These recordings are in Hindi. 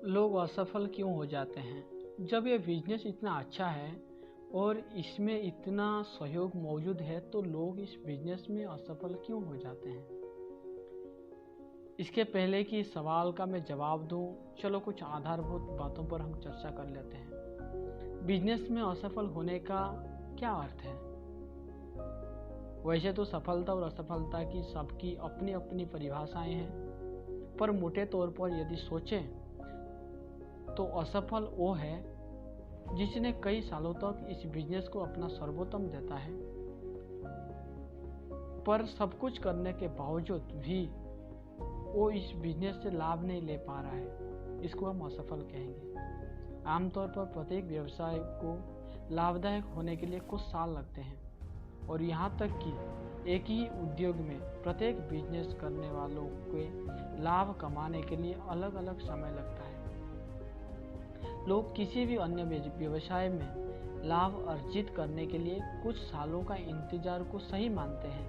लोग असफल क्यों हो जाते हैं? जब ये बिजनेस इतना अच्छा है और इसमें इतना सहयोग मौजूद है तो लोग इस बिजनेस में असफल क्यों हो जाते हैं? इसके पहले कि इस सवाल का मैं जवाब दूं, चलो कुछ आधारभूत बातों पर हम चर्चा कर लेते हैं। बिजनेस में असफल होने का क्या अर्थ है? वैसे तो सफलता और असफलता की सबकी अपनी अपनी परिभाषाएं हैं, पर मोटे तौर पर यदि सोचें तो असफल वो है जिसने कई सालों तक इस बिजनेस को अपना सर्वोत्तम देता है, पर सब कुछ करने के बावजूद भी वो इस बिजनेस से लाभ नहीं ले पा रहा है। इसको हम असफल कहेंगे। आमतौर पर प्रत्येक व्यवसाय को लाभदायक होने के लिए कुछ साल लगते हैं और यहाँ तक कि एक ही उद्योग में प्रत्येक बिजनेस करने वालों के लाभ कमाने के लिए अलग अलग समय लगता है। लोग किसी भी अन्य व्यवसाय में लाभ अर्जित करने के लिए कुछ सालों का इंतजार को सही मानते हैं,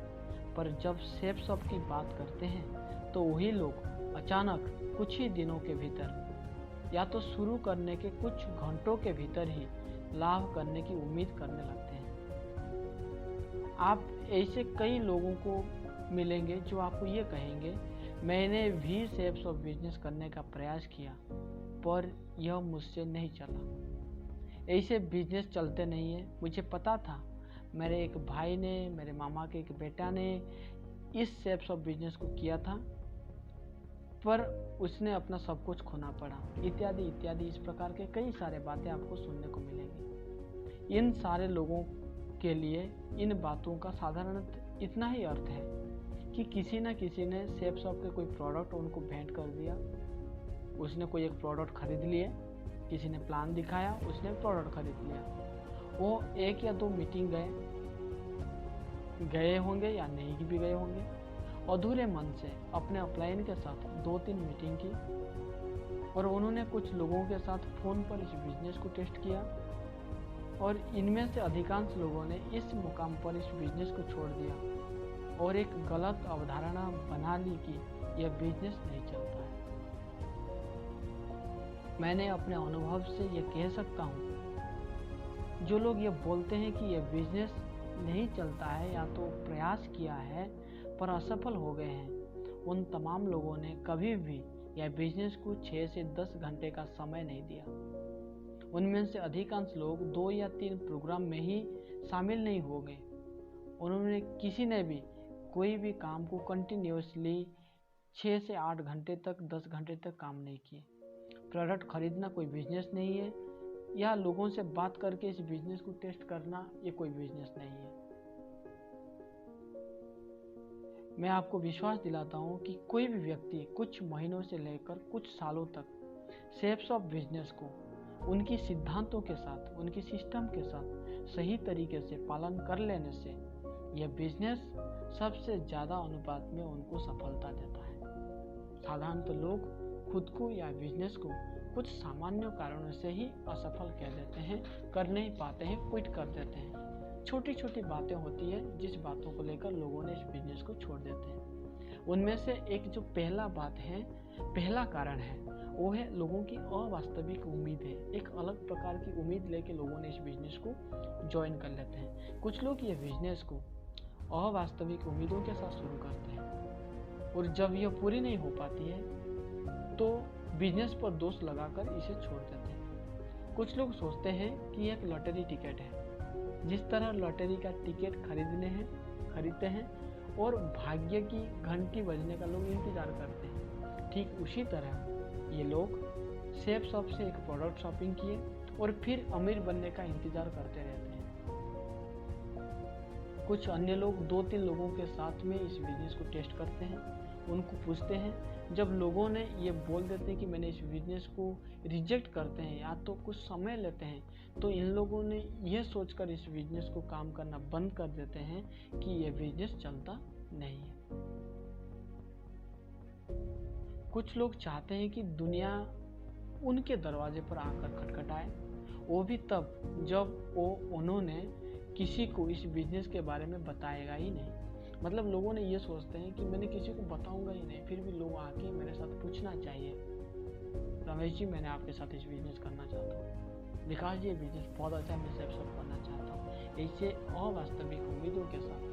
पर जब सेफ शॉप की बात करते हैं तो वही लोग अचानक कुछ ही दिनों के भीतर या तो शुरू करने के कुछ घंटों के भीतर ही लाभ करने की उम्मीद करने लगते हैं। आप ऐसे कई लोगों को मिलेंगे जो आपको ये कहेंगे, मैंने भी सेफ शॉप बिजनेस करने का प्रयास किया पर यह मुझसे नहीं चला। ऐसे बिजनेस चलते नहीं है। मुझे पता था, मेरे एक भाई ने, मेरे मामा के एक बेटा ने इस सेफ शॉप बिजनेस को किया था पर उसने अपना सब कुछ खोना पड़ा, इत्यादि इत्यादि। इस प्रकार के कई सारे बातें आपको सुनने को मिलेंगी। इन सारे लोगों के लिए इन बातों का साधारणतः इतना ही अर्थ है कि किसी न किसी ने सेफ शॉप के कोई प्रोडक्ट उनको भेंट कर दिया, उसने कोई एक प्रोडक्ट खरीद लिए, किसी ने प्लान दिखाया, उसने प्रोडक्ट खरीद लिया। वो एक या दो मीटिंग गए होंगे या नहीं भी गए होंगे, अधूरे मन से अपने अपलाइन के साथ 2-3 मीटिंग की और उन्होंने कुछ लोगों के साथ फ़ोन पर इस बिजनेस को टेस्ट किया और इनमें से अधिकांश लोगों ने इस मुकाम पर इस बिजनेस को छोड़ दिया और एक गलत अवधारणा बना ली कि यह बिजनेस नहीं चलता है। मैंने अपने अनुभव से यह कह सकता हूँ, जो लोग ये बोलते हैं कि यह बिजनेस नहीं चलता है या तो प्रयास किया है पर असफल हो गए हैं, उन तमाम लोगों ने कभी भी यह बिजनेस को 6 से 10 घंटे का समय नहीं दिया। उनमें से अधिकांश लोग 2 या 3 प्रोग्राम में ही शामिल नहीं हो गए। उन्होंने किसी ने भी कोई भी काम को कंटिन्यूसली 6 से 8 घंटे तक, 10 घंटे तक काम नहीं किए। प्रोडक्ट खरीदना कोई बिजनेस नहीं है, या लोगों से बात करके इस बिजनेस को टेस्ट करना ये कोई बिजनेस नहीं है। मैं आपको विश्वास दिलाता हूँ कि कोई भी व्यक्ति कुछ महीनों से लेकर कुछ सालों तक सेफ शॉप बिजनेस को उनकी सिद्धांतों के साथ, उनकी सिस्टम के साथ सही तरीके से पालन कर लेने से यह बिजनेस सबसे ज़्यादा अनुपात में उनको सफलता देता है। साधारणतः लोग खुद को या बिजनेस को कुछ सामान्य कारणों से ही असफल कह देते हैं, कर नहीं पाते हैं, क्विट कर देते हैं। छोटी छोटी बातें होती है जिस बातों को लेकर लोगों ने इस बिजनेस को छोड़ देते हैं। उनमें से एक जो पहला कारण है वो है लोगों की अवास्तविक उम्मीद है। एक अलग प्रकार की उम्मीद लेके लोगों ने इस बिजनेस को ज्वाइन कर लेते हैं। कुछ लोग ये बिजनेस को अवास्तविक उम्मीदों के साथ शुरू करते हैं और जब यह पूरी नहीं हो पाती है तो बिजनेस पर दोष लगाकर इसे छोड़ देते हैं। कुछ लोग सोचते हैं कि एक लॉटरी टिकट है, जिस तरह लॉटरी का टिकट खरीदते हैं और भाग्य की घंटी बजने का लोग इंतजार करते हैं, ठीक उसी तरह ये लोग सेफ शॉप से एक प्रोडक्ट शॉपिंग किए और फिर अमीर बनने का इंतजार करते रहते हैं। कुछ अन्य लोग 2-3 लोगों के साथ में इस बिजनेस को टेस्ट करते हैं, उनको पूछते हैं। जब लोगों ने ये बोल देते हैं कि मैंने इस बिजनेस को रिजेक्ट करते हैं या तो कुछ समय लेते हैं, तो इन लोगों ने यह सोचकर इस बिजनेस को काम करना बंद कर देते हैं कि यह बिजनेस चलता नहीं है। कुछ लोग चाहते हैं कि दुनिया उनके दरवाजे पर आकर खटखटाए, वो भी तब जब उन्होंने किसी को इस बिजनेस के बारे में बताएगा ही नहीं। मतलब लोगों ने ये सोचते हैं कि मैंने किसी को बताऊंगा ही नहीं, फिर भी लोग आके मेरे साथ पूछना चाहिए। रमेश जी मैंने आपके साथ इस बिजनेस करना चाहता हूँ, विकास जी ये बिजनेस बहुत अच्छा है, मैं सेल्सअप करना चाहता हूँ। ऐसे अवास्तविक उम्मीदों के साथ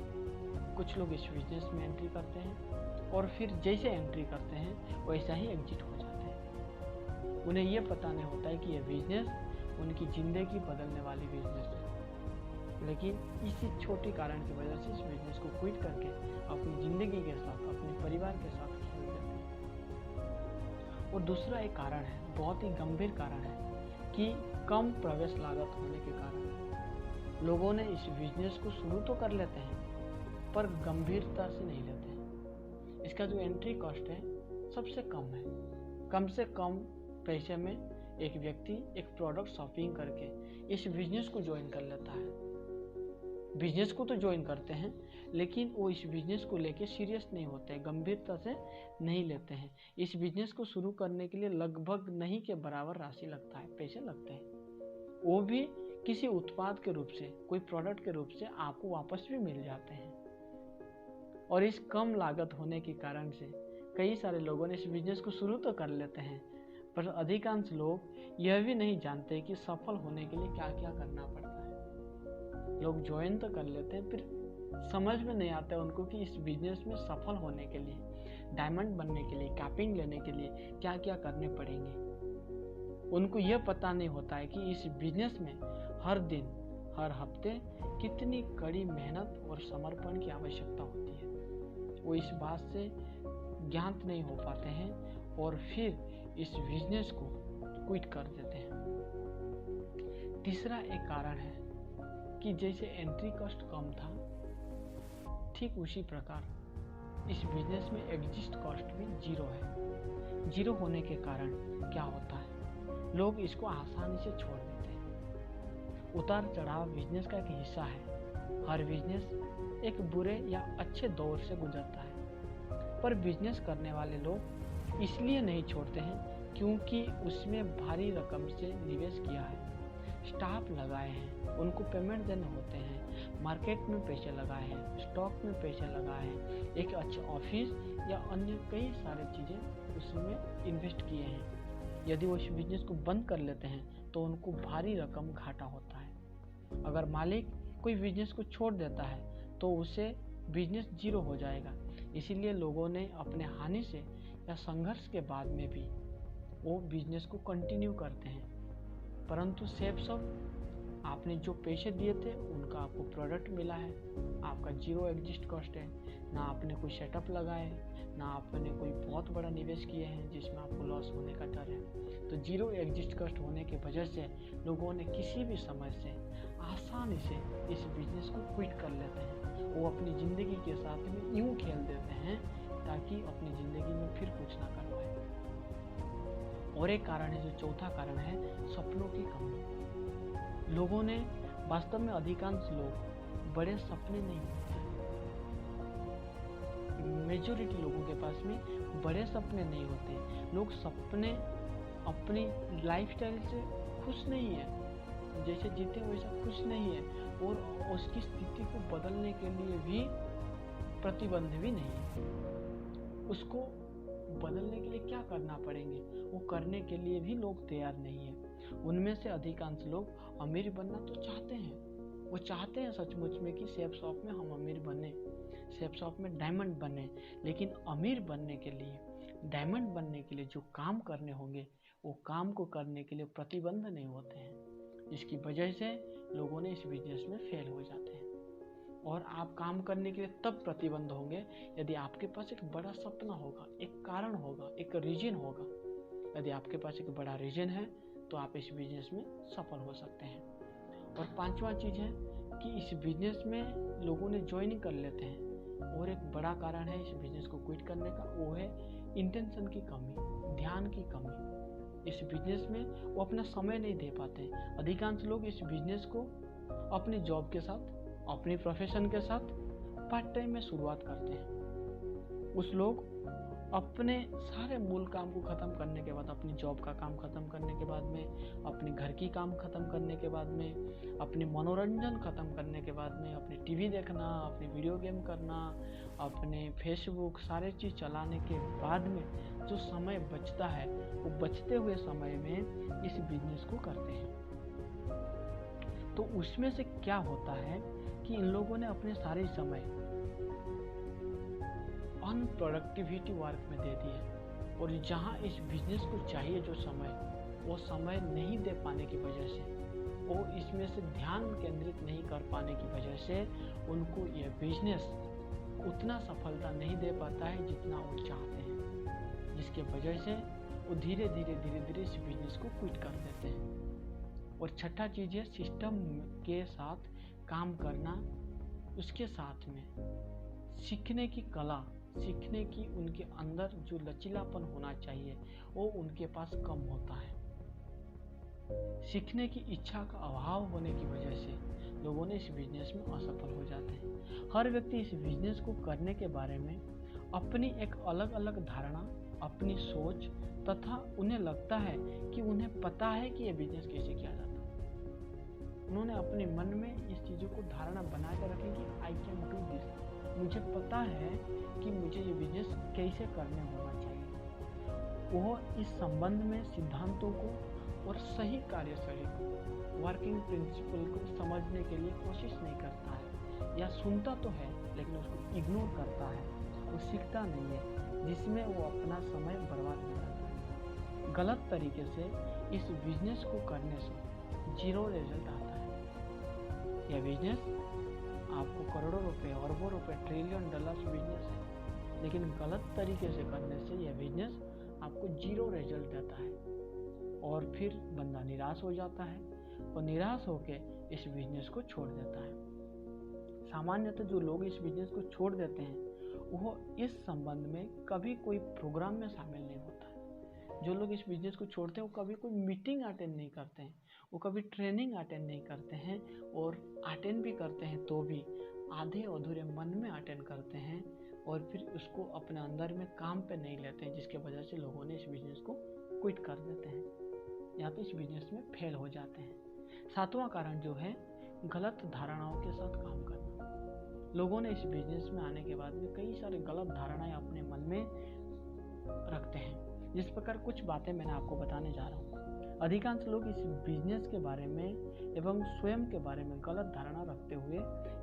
कुछ लोग इस बिजनेस में एंट्री करते हैं और फिर जैसे एंट्री करते हैं वैसा ही एग्जिट हो जाते हैं। उन्हें ये पता नहीं होता है कि यह बिजनेस उनकी ज़िंदगी बदलने वाली बिजनेस है, लेकिन इसी छोटी कारण की वजह से इस बिजनेस को क्विट करके अपनी ज़िंदगी के साथ, अपने परिवार के साथ खेल देते हैं। और दूसरा एक कारण है, बहुत ही गंभीर कारण है, कि कम प्रवेश लागत होने के कारण लोगों ने इस बिजनेस को शुरू तो कर लेते हैं पर गंभीरता से नहीं लेते हैं। इसका जो एंट्री कॉस्ट है सबसे कम है। कम से कम पैसे में एक व्यक्ति एक प्रोडक्ट शॉपिंग करके इस बिजनेस को ज्वाइन कर लेता है। बिजनेस को तो ज्वाइन करते हैं लेकिन वो इस बिजनेस को लेके सीरियस नहीं होते, गंभीरता से नहीं लेते हैं। इस बिजनेस को शुरू करने के लिए लगभग नहीं के बराबर राशि लगता है, पैसे लगते हैं। वो भी किसी उत्पाद के रूप से, कोई प्रोडक्ट के रूप से आपको वापस भी मिल जाते हैं। और इस कम लागत होने के कारण से कई सारे लोगों ने इस बिजनेस को शुरू तो कर लेते हैं, पर अधिकांश लोग यह भी नहीं जानते कि सफल होने के लिए क्या क्या करना पड़ता है। लोग ज्वाइन तो कर लेते हैं, फिर समझ में नहीं आता है उनको कि इस बिजनेस में सफल होने के लिए, डायमंड बनने के लिए, कैपिंग लेने के लिए क्या क्या करने पड़ेंगे। उनको यह पता नहीं होता है कि इस बिजनेस में हर दिन, हर हफ्ते कितनी कड़ी मेहनत और समर्पण की आवश्यकता होती है। वो इस बात से ज्ञात नहीं हो पाते हैं और फिर इस बिजनेस को क्विट कर देते हैं। तीसरा एक कारण है कि जैसे एंट्री कॉस्ट कम था, ठीक उसी प्रकार इस बिजनेस में एग्जिट कॉस्ट भी जीरो है। जीरो होने के कारण क्या होता है, लोग इसको आसानी से छोड़ देते हैं। उतार चढ़ाव बिजनेस का एक हिस्सा है। हर बिजनेस एक बुरे या अच्छे दौर से गुजरता है, पर बिजनेस करने वाले लोग इसलिए नहीं छोड़ते हैं क्योंकि उसमें भारी रकम से निवेश किया है, स्टाफ लगाए हैं, उनको पेमेंट देने होते हैं, मार्केट में पैसे लगाए हैं, स्टॉक में पैसे लगाए हैं, एक अच्छा ऑफिस या अन्य कई सारे चीज़ें उसमें इन्वेस्ट किए हैं। यदि वो इस बिजनेस को बंद कर लेते हैं तो उनको भारी रकम घाटा होता है। अगर मालिक कोई बिजनेस को छोड़ देता है तो उसे बिजनेस जीरो हो जाएगा। इसीलिए लोगों ने अपने हानि से या संघर्ष के बाद में भी वो बिजनेस को कंटिन्यू करते हैं। परंतु सेल्सअप, आपने जो पैसे दिए थे उनका आपको प्रोडक्ट मिला है, आपका जीरो एग्जिट कॉस्ट है, ना आपने कोई सेटअप लगाए, ना आपने कोई बहुत बड़ा निवेश किए हैं जिसमें आपको लॉस होने का डर है। तो जीरो एग्जिट कॉस्ट होने की वजह से लोगों ने किसी भी समय से आसानी से इस बिजनेस को क्विट कर लेते हैं। वो अपनी ज़िंदगी के साथ में यूँ खेल देते हैं ताकि अपनी ज़िंदगी में फिर कुछ ना कर पाए। और एक कारण है, जो चौथा कारण है, सपनों की कमी। लोगों ने वास्तव में, अधिकांश लोग बड़े सपने नहीं होते हैं। मेजॉरिटी लोगों के पास में बड़े सपने नहीं होते। लोग सपने अपनी लाइफस्टाइल से खुश नहीं है, जैसे जीते वैसा खुश नहीं है, और उसकी स्थिति को बदलने के लिए भी प्रतिबंध भी नहीं है। उसको बदलने के लिए क्या करना पड़ेंगे वो करने के लिए भी लोग तैयार नहीं है। उनमें से अधिकांश लोग अमीर बनना तो चाहते हैं, वो चाहते हैं सचमुच में कि सेफ शॉप में हम अमीर बने, सेफ शॉप में डायमंड बने, लेकिन अमीर बनने के लिए, डायमंड बनने के लिए जो काम करने होंगे वो काम को करने के लिए प्रतिबंध नहीं होते हैं, जिसकी वजह से लोगों ने इस बिजनेस में फेल हो जाते हैं। और आप काम करने के लिए तब प्रतिबंध होंगे यदि आपके पास एक बड़ा सपना होगा, एक कारण होगा, एक रीजन होगा। यदि आपके पास एक बड़ा रीजन है तो आप इस बिजनेस में सफल हो सकते हैं। और पांचवा चीज़ है कि इस बिजनेस में लोगों ने ज्वाइन कर लेते हैं, और एक बड़ा कारण है इस बिजनेस को क्विट करने का, वो है इंटेंशन की कमी, ध्यान की कमी। इस बिजनेस में वो अपना समय नहीं दे पाते। अधिकांश लोग इस बिजनेस को अपनी जॉब के साथ, अपनी प्रोफेशन के साथ पार्ट टाइम में शुरुआत करते हैं। उस लोग अपने सारे मूल काम को ख़त्म करने के बाद, अपनी जॉब का काम ख़त्म करने के बाद में, अपने घर की काम ख़त्म करने के बाद में, अपने मनोरंजन ख़त्म करने के बाद में, अपने टीवी देखना, अपनी वीडियो गेम करना, अपने फेसबुक, सारे चीज़ चलाने के बाद में जो समय बचता है वो बचते हुए समय में इस बिजनेस को करते हैं। तो उसमें से क्या होता है कि इन लोगों ने अपने सारे समय अनप्रोडक्टिविटी वर्क में दे दिए, और जहां इस बिजनेस को चाहिए जो समय, वो समय नहीं दे पाने की वजह से, वो इसमें से ध्यान केंद्रित नहीं कर पाने की वजह से उनको यह बिजनेस उतना सफलता नहीं दे पाता है जितना वो चाहते हैं, जिसके वजह से वो धीरे धीरे इस बिजनेस को क्विट कर देते हैं। और छठा चीज है सिस्टम के साथ काम करना, उसके साथ में सीखने की कला, सीखने की उनके अंदर जो लचीलापन होना चाहिए वो उनके पास कम होता है। सीखने की इच्छा का अभाव होने की वजह से लोगों ने इस बिजनेस में असफल हो जाते हैं। हर व्यक्ति इस बिजनेस को करने के बारे में अपनी एक अलग अलग धारणा, अपनी सोच तथा उन्हें लगता है कि उन्हें पता है कि यह बिजनेस कैसे किया जाता है। उन्होंने अपने मन में इस चीज़ों को धारणा बना कर रखी कि आई कैन डू दिस, मुझे पता है कि मुझे ये बिजनेस कैसे करने होना चाहिए। वह इस संबंध में सिद्धांतों को और सही कार्यशैली को, वर्किंग प्रिंसिपल को समझने के लिए कोशिश नहीं करता है, या सुनता तो है लेकिन उसको इग्नोर करता है, वो सीखता नहीं है, जिसमें वो अपना समय बर्बाद हो जाता है। गलत तरीके से इस बिजनेस को करने से 0 रिजल्ट आता है। यह बिजनेस आपको करोड़ों रुपए, अरबों रुपए, ट्रिलियन डॉलर्स बिजनेस है, लेकिन गलत तरीके से करने से यह बिजनेस आपको 0 रिजल्ट देता है, और फिर बंदा निराश हो जाता है, और निराश होकर इस बिजनेस को छोड़ देता है। सामान्यतः जो लोग इस बिजनेस को छोड़ देते हैं वो इस संबंध में कभी कोई प्रोग्राम में शामिल नहीं होता है। जो लोग इस बिजनेस को छोड़ते हैं वो कभी कोई मीटिंग अटेंड नहीं करते हैं, वो कभी ट्रेनिंग अटेंड नहीं करते हैं, और अटेंड भी करते हैं तो भी आधे अधूरे मन में अटेंड करते हैं, और फिर उसको अपने अंदर में काम पे नहीं लेते हैं, जिसके वजह से लोगों ने इस बिजनेस को क्विट कर देते हैं या तो इस बिजनेस में फेल हो जाते हैं। 7वां कारण जो है गलत धारणाओं के साथ काम करना। लोगों ने इस बिजनेस में आने के बाद में कई सारे गलत धारणाएं अपने मन में रखते हैं। जिस प्रकार कुछ बातें मैंने आपको बताने जा रहा हूँ, अधिकांश लोग इस बिजनेस के बारे में एवं स्वयं के बारे में गलत धारणा रखते हुए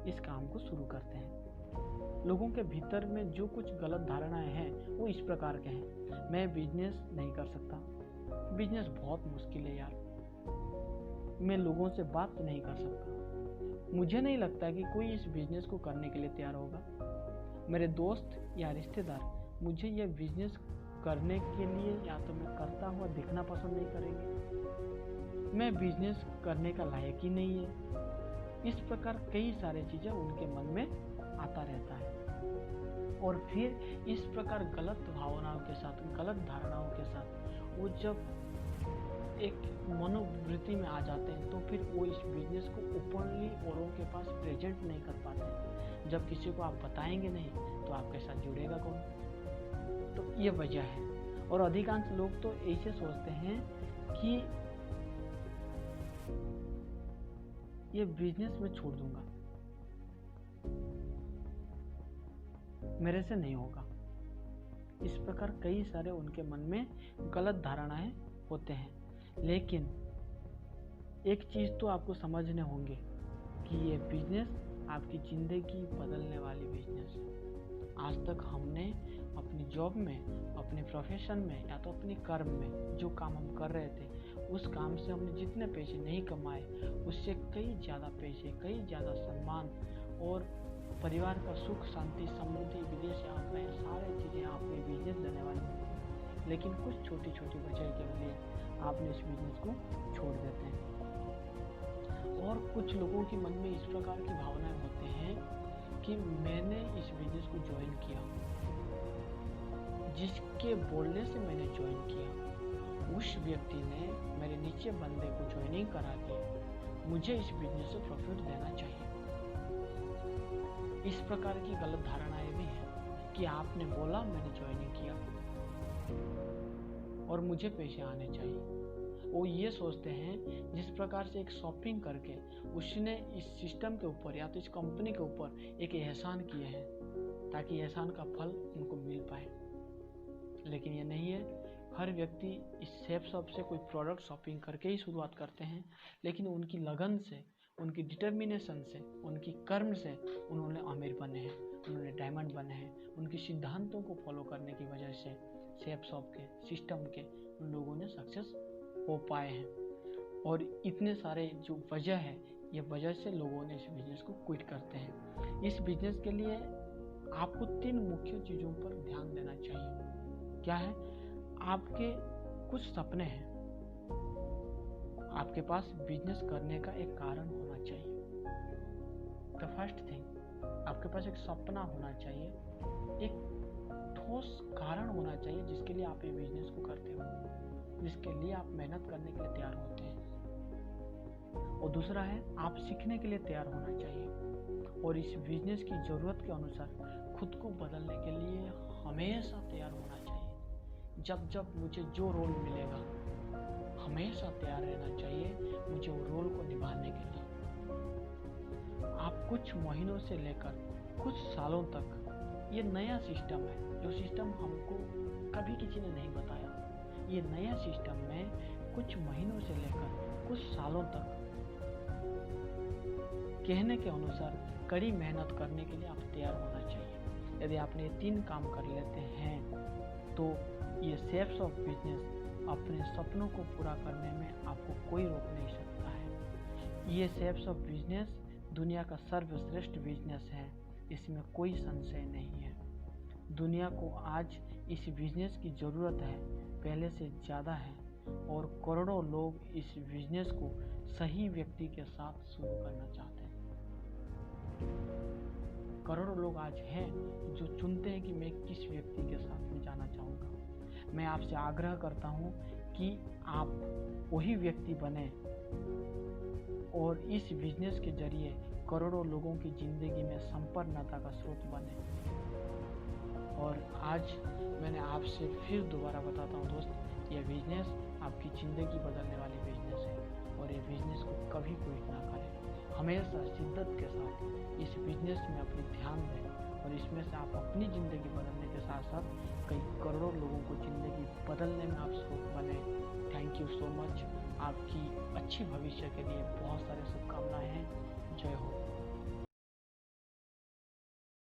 इस काम को शुरू करते हैं। लोगों के भीतर में जो कुछ गलत धारणाएं हैं वो इस प्रकार के हैं। मैं बिजनेस नहीं कर सकता, बिजनेस बहुत मुश्किल है यार, मैं लोगों से बात नहीं कर सकता, मुझे नहीं लगता कि कोई इस बिजनेस को करने के लिए तैयार होगा, मेरे दोस्त या रिश्तेदार मुझे यह बिजनेस करने के लिए या तो मैं करता हुआ दिखना पसंद नहीं करेंगे, मैं बिजनेस करने का लायक ही नहीं है। इस प्रकार कई सारी चीज़ें उनके मन में आता रहता है, और फिर इस प्रकार गलत भावनाओं के साथ, गलत धारणाओं के साथ वो जब एक मनोवृत्ति में आ जाते हैं तो फिर वो इस बिजनेस को ओपनली औरों के पास प्रेजेंट नहीं कर पाते। जब किसी को आप बताएंगे नहीं तो आपके साथ जुड़ेगा कौन? तो ये वजह है। और अधिकांश लोग तो ऐसे सोचते हैं कि ये बिजनेस मैं छोड़ दूंगा, मेरे से नहीं होगा। इस प्रकार कई सारे उनके मन में गलत धारणाएं होते हैं। लेकिन एक चीज़ तो आपको समझने होंगे कि ये बिजनेस आपकी ज़िंदगी बदलने वाली बिजनेस है। आज तक हमने अपनी जॉब में, अपने प्रोफेशन में या तो अपने कर्म में जो काम हम कर रहे थे, उस काम से हमने जितने पैसे नहीं कमाए उससे कई ज़्यादा पैसे, कई ज़्यादा सम्मान और परिवार का सुख, शांति, समृद्धि, विदेश यात्रा, ये सारी चीज़ें आपने बिजनेस देने वाली हैं। लेकिन कुछ छोटी छोटी वजह के लिए आपने इस बिजनेस को छोड़ देते हैं। और कुछ लोगों के मन में इस प्रकार की भावनाएं होते हैं कि मैंने इस बिजनेस को ज्वाइन किया, जिसके बोलने से मैंने ज्वाइन किया उस व्यक्ति ने मेरे नीचे बंदे को ज्वाइनिंग करा के मुझे इस बिजनेस से प्रॉफिट देना चाहिए। इस प्रकार की गलत धारणाएं भी हैं कि आपने बोला, मैंने ज्वाइनिंग किया और मुझे पैसे आने चाहिए। वो ये सोचते हैं जिस प्रकार से एक शॉपिंग करके उसने इस सिस्टम के ऊपर या तो इस कंपनी के ऊपर एक एहसान किए हैं ताकि एहसान का फल उनको मिल पाए। लेकिन ये नहीं है। हर व्यक्ति इस सेफ शॉप से कोई प्रोडक्ट शॉपिंग करके ही शुरुआत करते हैं, लेकिन उनकी लगन से, उनकी डिटर्मिनेशन से, उनकी कर्म से उन्होंने अमीर बने हैं, उन्होंने डायमंड बने हैं। उनके सिद्धांतों को फॉलो करने की वजह से सेफ शॉप के सिस्टम के उन लोगों ने सक्सेस हो पाए हैं। और इतने सारे जो वजह है, ये वजह से लोगों ने इस बिजनेस को क्विट करते हैं। इस बिजनेस के लिए आपको 3 मुख्य चीज़ों पर ध्यान देना चाहिए। क्या है? आपके कुछ सपने हैं, आपके पास बिजनेस करने का एक कारण होना चाहिए। द फर्स्ट थिंग, आपके पास एक सपना होना चाहिए, एक ठोस कारण होना चाहिए जिसके लिए आप ये बिजनेस को करते हो, जिसके लिए आप मेहनत करने के लिए तैयार होते हैं। और दूसरा है, आप सीखने के लिए तैयार होना चाहिए और इस बिजनेस की ज़रूरत के अनुसार खुद को बदलने के लिए हमेशा तैयार होना चाहिए। जब जब मुझे जो रोल मिलेगा, हमेशा तैयार रहना चाहिए मुझे वो रोल को निभाने के लिए। आप कुछ महीनों से लेकर कुछ सालों तक, ये नया सिस्टम है, जो सिस्टम हमको कभी किसी ने नहीं बताया। ये नया सिस्टम में कुछ महीनों से लेकर कुछ सालों तक कहने के अनुसार कड़ी मेहनत करने के लिए आप तैयार होना चाहिए। यदि आपने ये 3 काम कर लेते हैं तो ये सेफ शॉप बिजनेस अपने सपनों को पूरा करने में आपको कोई रोक नहीं सकता है। ये सेफ शॉप बिजनेस दुनिया का सर्वश्रेष्ठ बिजनेस है, इसमें कोई संशय नहीं है। दुनिया को आज इस बिजनेस की ज़रूरत है, पहले से ज़्यादा है, और करोड़ों लोग इस बिजनेस को सही व्यक्ति के साथ शुरू करना चाहते हैं। करोड़ों लोग आज हैं जो चुनते हैं कि मैं किस व्यक्ति के साथ में जाना चाहूँगा। मैं आपसे आग्रह करता हूँ कि आप वही व्यक्ति बने और इस बिजनेस के जरिए करोड़ों लोगों की ज़िंदगी में संपन्नता का स्रोत बने। और आज मैंने आपसे फिर दोबारा बताता हूँ दोस्त, यह बिजनेस आपकी ज़िंदगी बदलने वाली बिजनेस है और ये बिजनेस को कभी क्विट ना करें। हमेशा शिद्दत के साथ इस बिजनेस में अपनी ध्यान दें और इसमें से आप अपनी ज़िंदगी बदलने के साथ साथ कई करोड़ों लोगों को ज़िंदगी बदलने में आप स्रोत बने। Thank you so much. आपकी अच्छी भविष्य के लिए बहुत सारी शुभकामनाएं हैं। जय हो।